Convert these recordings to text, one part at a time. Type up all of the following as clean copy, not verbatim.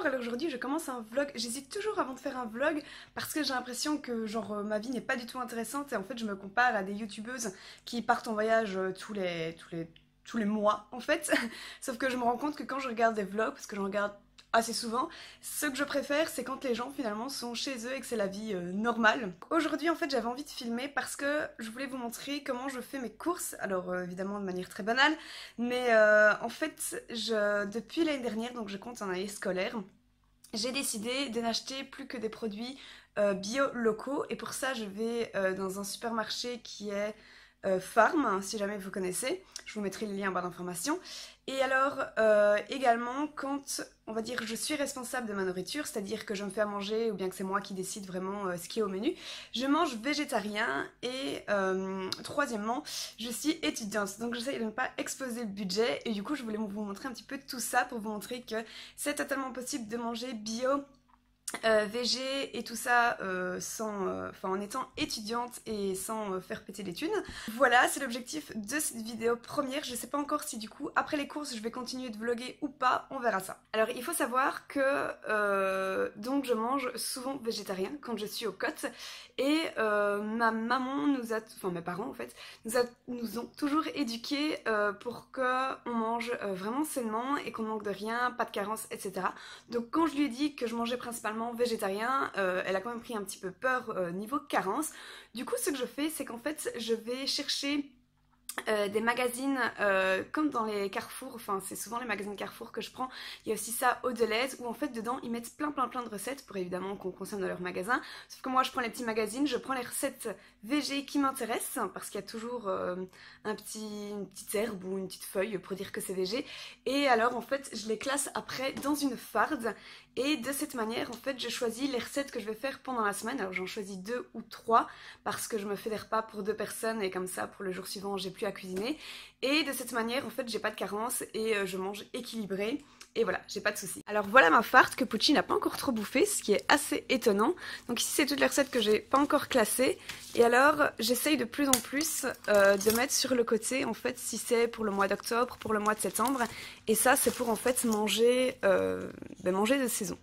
alors aujourd'hui je commence un vlog. J'hésite toujours avant de faire un vlog parce que j'ai l'impression que genre ma vie n'est pas du tout intéressante et en fait je me compare à des youtubeuses qui partent en voyage tous les mois en fait. Sauf que je me rends compte que quand je regarde des vlogs, parce que j'en regarde assez souvent, ce que je préfère c'est quand les gens finalement sont chez eux et que c'est la vie normale. Aujourd'hui en fait j'avais envie de filmer parce que je voulais vous montrer comment je fais mes courses, alors évidemment de manière très banale, mais en fait depuis l'année dernière, donc je compte en année scolaire, j'ai décidé de n'acheter plus que des produits bio locaux et pour ça je vais dans un supermarché qui est Farm, si jamais vous connaissez, je vous mettrai les liens en barre d'informations. Et alors également quand on va dire je suis responsable de ma nourriture, c'est-à-dire que je me fais à manger ou bien que c'est moi qui décide vraiment ce qui est au menu, je mange végétarien et troisièmement je suis étudiante, donc j'essaie de ne pas exploser le budget et du coup je voulais vous montrer un petit peu tout ça pour vous montrer que c'est totalement possible de manger bio, végé et tout ça en étant étudiante et sans faire péter les thunes. Voilà, c'est l'objectif de cette vidéo première. Je sais pas encore si du coup après les courses je vais continuer de vlogger ou pas, on verra ça. Alors il faut savoir que donc je mange souvent végétarien quand je suis aux côtes et ma maman mes parents en fait nous ont toujours éduqués pour qu'on mange vraiment sainement et qu'on manque de rien, pas de carence, etc. Donc quand je lui ai dit que je mangeais principalement végétarien, elle a quand même pris un petit peu peur niveau carence. Du coup ce que je fais c'est qu'en fait je vais chercher des magazines comme dans les Carrefour, enfin c'est souvent les magazines Carrefour que je prends. Il y a aussi ça au Deleuze où en fait dedans ils mettent plein de recettes pour évidemment qu'on consomme dans leur magasin. Sauf que moi je prends les petits magazines, je prends les recettes végé qui m'intéressent parce qu'il y a toujours une petite herbe ou une petite feuille pour dire que c'est végé. Et alors en fait je les classe après dans une farde et de cette manière en fait je choisis les recettes que je vais faire pendant la semaine. Alors j'en choisis 2 ou 3 parce que je me fais des repas pour 2 personnes et comme ça pour le jour suivant j'ai plus à cuisiner et de cette manière en fait j'ai pas de carence et je mange équilibré et voilà, j'ai pas de soucis. Alors voilà ma farde que Pucci n'a pas encore trop bouffé, ce qui est assez étonnant. Donc ici c'est toutes les recettes que j'ai pas encore classées et alors j'essaye de plus en plus de mettre sur le côté en fait si c'est pour le mois d'octobre, pour le mois de septembre et ça c'est pour en fait manger, manger de saison.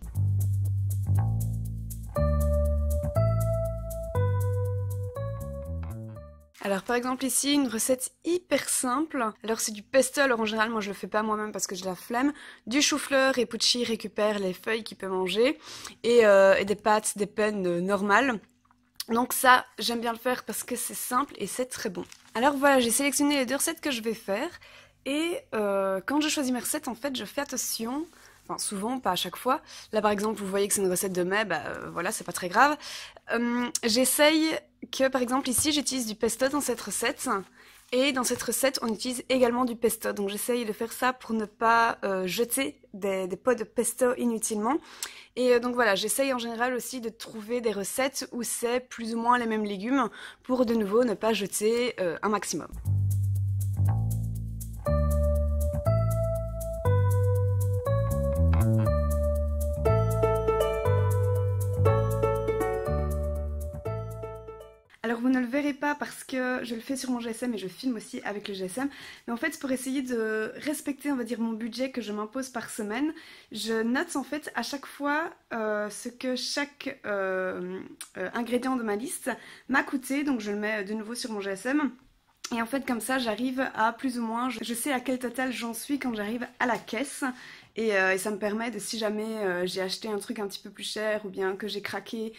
Alors par exemple ici une recette hyper simple, alors c'est du pesto, alors en général moi je le fais pas moi-même parce que j'ai la flemme, du chou-fleur et Pucci récupère les feuilles qu'il peut manger et des pâtes, des pennes normales. Donc ça j'aime bien le faire parce que c'est simple et c'est très bon. Alors voilà, j'ai sélectionné les 2 recettes que je vais faire et quand je choisis mes recettes en fait je fais attention. Enfin, souvent, pas à chaque fois. Là, par exemple, vous voyez que c'est une recette de mai, voilà, c'est pas très grave. J'essaye que, par exemple, ici, j'utilise du pesto dans cette recette. Et dans cette recette, on utilise également du pesto. Donc, j'essaye de faire ça pour ne pas jeter des pots de pesto inutilement. Et donc, voilà, j'essaye en général aussi de trouver des recettes où c'est plus ou moins les mêmes légumes pour, de nouveau, ne pas jeter un maximum. Alors vous ne le verrez pas parce que je le fais sur mon GSM et je filme aussi avec le GSM, mais en fait pour essayer de respecter on va dire mon budget que je m'impose par semaine, je note en fait à chaque fois ce que chaque ingrédient de ma liste m'a coûté, donc je le mets de nouveau sur mon GSM. Et en fait comme ça j'arrive à plus ou moins, je sais à quel total j'en suis quand j'arrive à la caisse. Et ça me permet de, si jamais j'ai acheté un truc un petit peu plus cher ou bien que j'ai craqué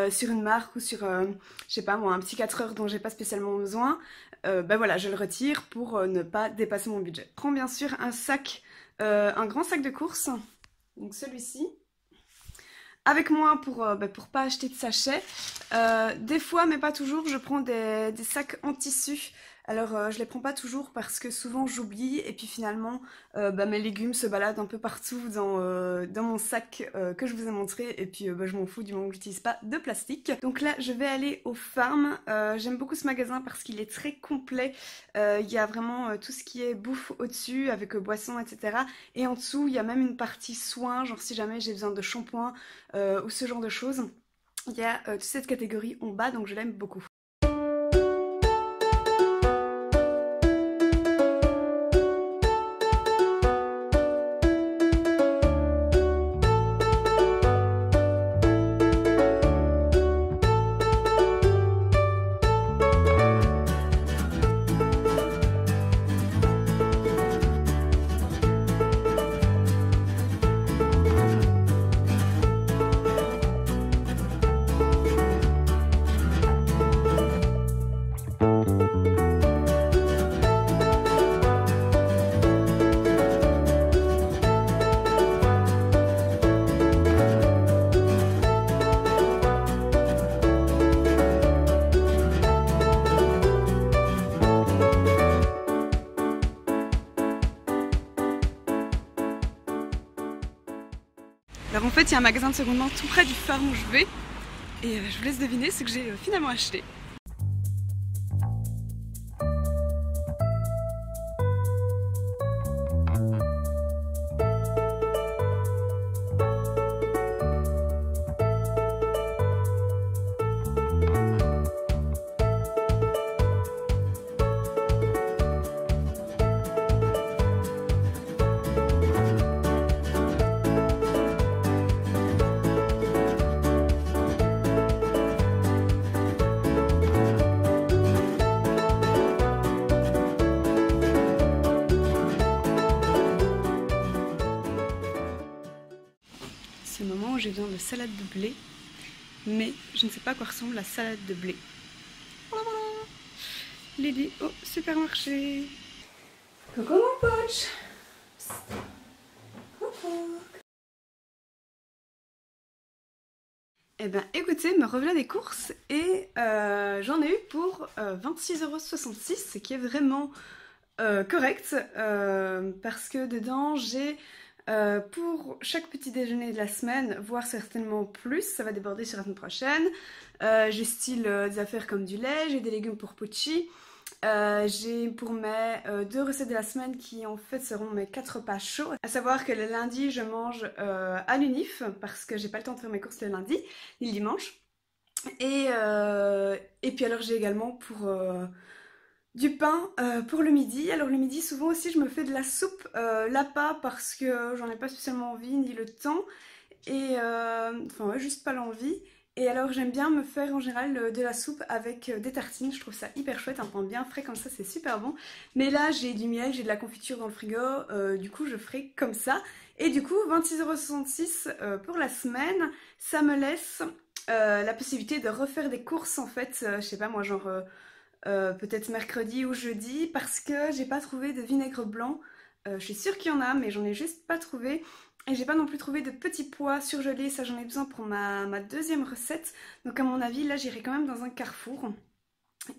sur une marque ou sur, je sais pas moi, un petit 4 heures dont j'ai pas spécialement besoin, voilà, je le retire pour ne pas dépasser mon budget. Je prends bien sûr un sac, un grand sac de courses, donc celui-ci, avec moi pour pas acheter de sachets. Des fois, mais pas toujours, je prends des sacs en tissu. Alors je les prends pas toujours parce que souvent j'oublie et puis finalement mes légumes se baladent un peu partout dans mon sac que je vous ai montré et puis je m'en fous du moment que j'utilise pas de plastique. Donc là je vais aller au Farm, j'aime beaucoup ce magasin parce qu'il est très complet, il y a vraiment tout ce qui est bouffe au-dessus avec boissons etc. Et en dessous il y a même une partie soins, genre si jamais j'ai besoin de shampoing ou ce genre de choses. Il y a toute cette catégorie en bas donc je l'aime beaucoup. Alors en fait il y a un magasin de seconde main tout près du phare où je vais et je vous laisse deviner ce que j'ai finalement acheté. C'est le moment où j'ai besoin de salade de blé, mais je ne sais pas à quoi ressemble la salade de blé. Voilà, voilà. Lily au supermarché. Coucou mon poche. Coucou. Eh ben écoutez, me revoilà des courses et j'en ai eu pour 26,66 €, ce qui est vraiment correct parce que dedans j'ai pour chaque petit déjeuner de la semaine, voire certainement plus, ça va déborder sur la semaine prochaine. J'ai style des affaires comme du lait, j'ai des légumes pour Pucci. J'ai pour mes 2 recettes de la semaine qui en fait seront mes 4 repas chauds. À savoir que le lundi je mange à l'Unif parce que j'ai pas le temps de faire mes courses le lundi, ni le dimanche. Et puis alors j'ai également pour du pain pour le midi. Alors le midi souvent aussi je me fais de la soupe lapa parce que j'en ai pas spécialement envie ni le temps et enfin ouais, juste pas l'envie. Et alors j'aime bien me faire en général de la soupe avec des tartines, je trouve ça hyper chouette, un pain bien frais comme ça c'est super bon. Mais là j'ai du miel, j'ai de la confiture dans le frigo, du coup je ferai comme ça. Et du coup 26,66 € pour la semaine, ça me laisse la possibilité de refaire des courses en fait, je sais pas moi genre peut-être mercredi ou jeudi parce que j'ai pas trouvé de vinaigre blanc. Je suis sûre qu'il y en a mais j'en ai juste pas trouvé. Et j'ai pas non plus trouvé de petits pois surgelés, ça j'en ai besoin pour ma deuxième recette. Donc à mon avis là j'irai quand même dans un Carrefour.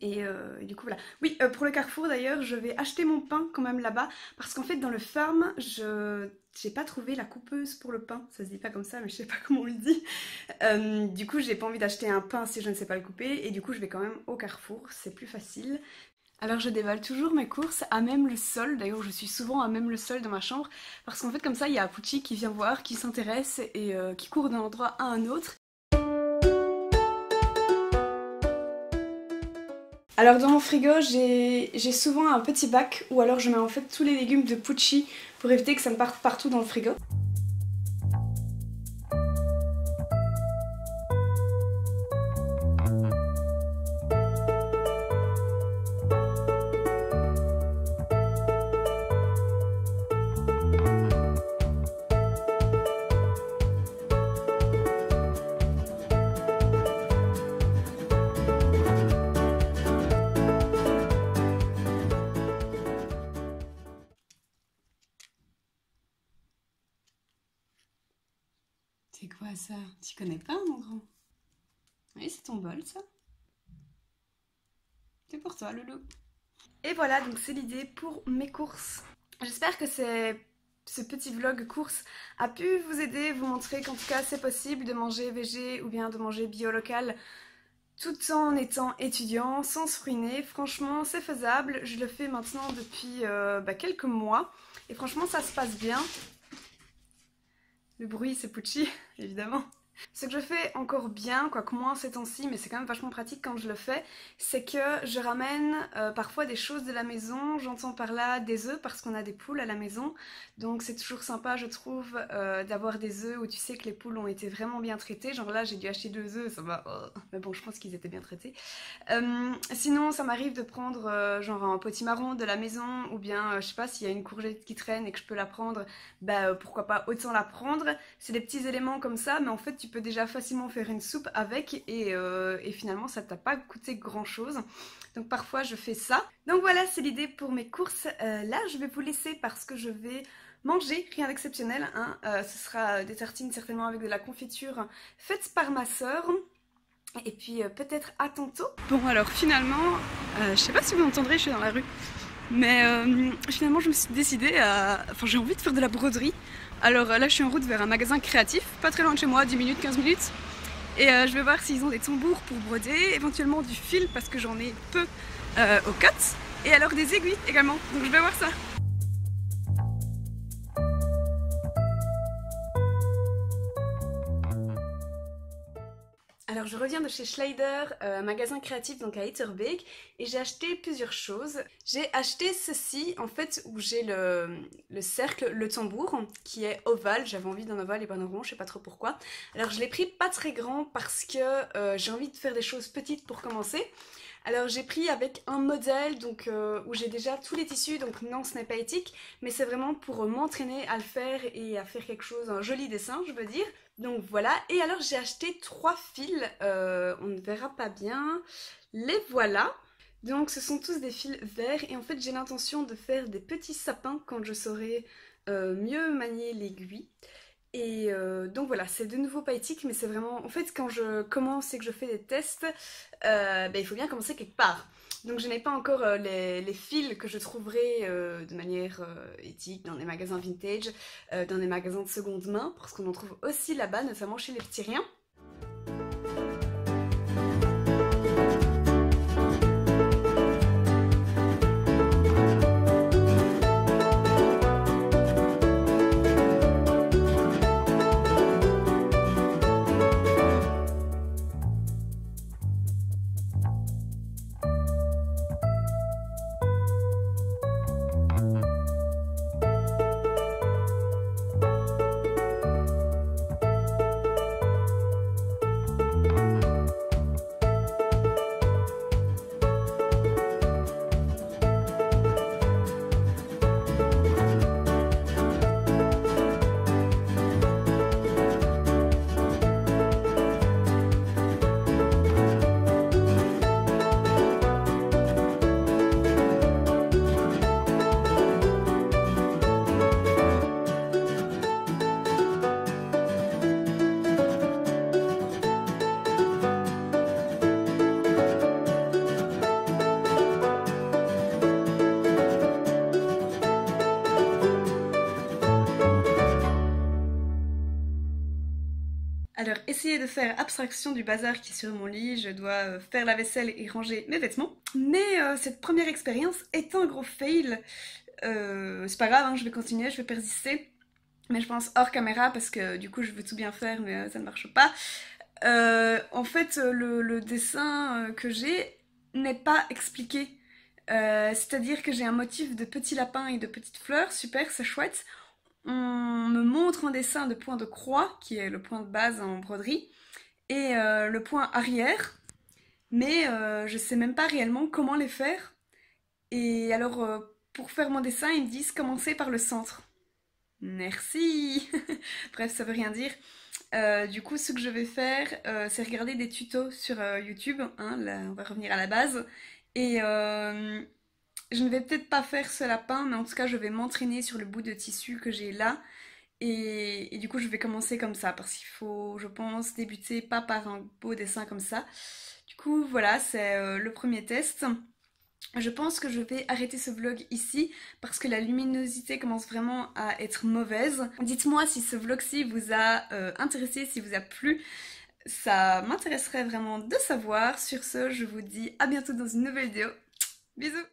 Et du coup voilà. Oui, pour le Carrefour d'ailleurs je vais acheter mon pain quand même là-bas. Parce qu'en fait dans le farm j'ai pas trouvé la coupeuse pour le pain. Ça se dit pas comme ça mais je sais pas comment on le dit. Du coup j'ai pas envie d'acheter un pain si je ne sais pas le couper. Et du coup je vais quand même au Carrefour, c'est plus facile. Alors je dévale toujours mes courses à même le sol, d'ailleurs je suis souvent à même le sol dans ma chambre, parce qu'en fait comme ça il y a Pucci qui vient voir, qui s'intéresse et qui court d'un endroit à un autre. Alors dans mon frigo j'ai souvent un petit bac, ou alors je mets en fait tous les légumes de Pucci pour éviter que ça me parte partout dans le frigo. C'est quoi ça? Tu connais pas mon grand? Oui, c'est ton bol ça. C'est pour toi loulou. Et voilà, donc c'est l'idée pour mes courses. J'espère que ce petit vlog course a pu vous aider, vous montrer qu'en tout cas c'est possible de manger végé ou bien de manger bio local tout en étant étudiant, sans se ruiner. Franchement c'est faisable, je le fais maintenant depuis quelques mois et franchement ça se passe bien. Le bruit c'est Pucci, évidemment. Ce que je fais encore bien, quoique moins ces temps-ci, mais c'est quand même vachement pratique quand je le fais, c'est que je ramène parfois des choses de la maison, j'entends par là des œufs parce qu'on a des poules à la maison, donc c'est toujours sympa je trouve d'avoir des œufs où tu sais que les poules ont été vraiment bien traitées, genre là j'ai dû acheter 2 œufs, ça va, mais bon je pense qu'ils étaient bien traités. Sinon ça m'arrive de prendre genre un potimarron de la maison, ou bien je sais pas s'il y a une courgette qui traîne et que je peux la prendre, pourquoi pas autant la prendre, c'est des petits éléments comme ça, mais en fait tu peux déjà facilement faire une soupe avec et finalement ça t'a pas coûté grand chose, donc parfois je fais ça. Donc voilà, c'est l'idée pour mes courses. Là je vais vous laisser parce que je vais manger, rien d'exceptionnel hein. Ce sera des tartines certainement avec de la confiture faite par ma soeur. Et puis peut-être à tantôt. Bon alors finalement, je sais pas si vous m'entendrez, je suis dans la rue. Mais finalement je me suis décidée à... Enfin j'ai envie de faire de la broderie. Alors là je suis en route vers un magasin créatif, pas très loin de chez moi, 10 minutes, 15 minutes. Et je vais voir s'ils ont des tambours pour broder, éventuellement du fil parce que j'en ai peu au cut. Et alors des aiguilles également, donc je vais voir ça. Alors je reviens de chez Schleider, magasin créatif donc à Etterbeek, et j'ai acheté plusieurs choses. J'ai acheté ceci en fait où j'ai le cercle, le tambour qui est ovale. J'avais envie d'un ovale et pas d'un rond, je sais pas trop pourquoi. Alors je l'ai pris pas très grand parce que j'ai envie de faire des choses petites pour commencer. Alors j'ai pris avec un modèle donc où j'ai déjà tous les tissus, donc non ce n'est pas éthique, mais c'est vraiment pour m'entraîner à le faire et à faire quelque chose, un joli dessin je veux dire. Donc voilà, et alors j'ai acheté 3 fils, on ne verra pas bien, les voilà. Donc ce sont tous des fils verts et en fait j'ai l'intention de faire des petits sapins quand je saurai mieux manier l'aiguille. Et donc voilà, c'est de nouveau pas éthique, mais c'est vraiment... En fait, quand je commence et que je fais des tests, il faut bien commencer quelque part. Donc je n'ai pas encore les fils que je trouverai de manière éthique dans les magasins vintage, dans les magasins de seconde main, parce qu'on en trouve aussi là-bas, notamment chez les petits riens. Alors, essayez de faire abstraction du bazar qui est sur mon lit, je dois faire la vaisselle et ranger mes vêtements. Mais cette première expérience est un gros fail. C'est pas grave, hein, je vais continuer, je vais persister. Mais je pense hors caméra parce que du coup je veux tout bien faire mais ça ne marche pas. En fait, le dessin que j'ai n'est pas expliqué. C'est-à-dire que j'ai un motif de petits lapins et de petites fleurs, super, c'est chouette. On me montre un dessin de point de croix, qui est le point de base en broderie, et le point arrière, mais je sais même pas réellement comment les faire. Et alors, pour faire mon dessin, ils me disent commencer par le centre. Merci. Bref, ça veut rien dire. Du coup, ce que je vais faire, c'est regarder des tutos sur YouTube, hein, là, on va revenir à la base, et je ne vais peut-être pas faire ce lapin, mais en tout cas, je vais m'entraîner sur le bout de tissu que j'ai là. Et du coup, je vais commencer comme ça, parce qu'il faut, je pense, débuter pas par un beau dessin comme ça. Du coup, voilà, c'est le premier test. Je pense que je vais arrêter ce vlog ici, parce que la luminosité commence vraiment à être mauvaise. Dites-moi si ce vlog-ci vous a intéressé, si vous a plu. Ça m'intéresserait vraiment de savoir. Sur ce, je vous dis à bientôt dans une nouvelle vidéo. Bisous!